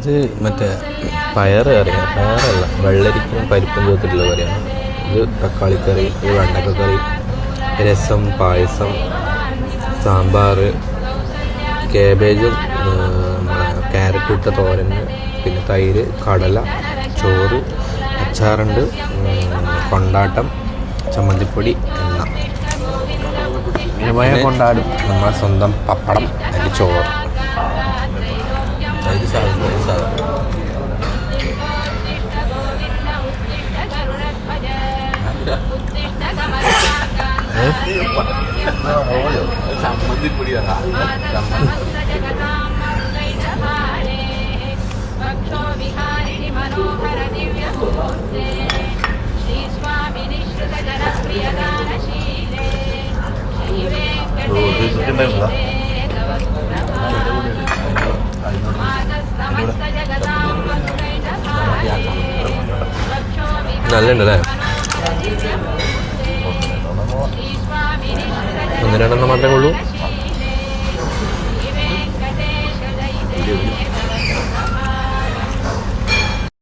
ഇത് മറ്റേ പയറ് കറിയാണ്, പയറല്ല വെള്ളരിക്കും പരിപ്പും ചേർത്തിട്ടുള്ള കറിയാണ്. ഇത് തക്കാളിക്കറി, ഇത് വെണ്ടക്കക്കറി, രസം, പായസം, സാമ്പാർ, കാബേജും ക്യാരറ്റ് ഇട്ട തോരൻ, പിന്നെ തൈര്, കടല, ചോറ്, അച്ചാറുണ്ട്, കൊണ്ടാട്ടം, ചമ്മന്തിപ്പൊടി, എണ്ണ കൊണ്ടാടും, നമ്മളെ സ്വന്തം പപ്പടം, അതിൻ്റെ ചോറ്. നല്ലുണ്ടല്ലേ? ഒന്ന് രണ്ടെണ്ണം മാത്രമേ ഉള്ളൂ.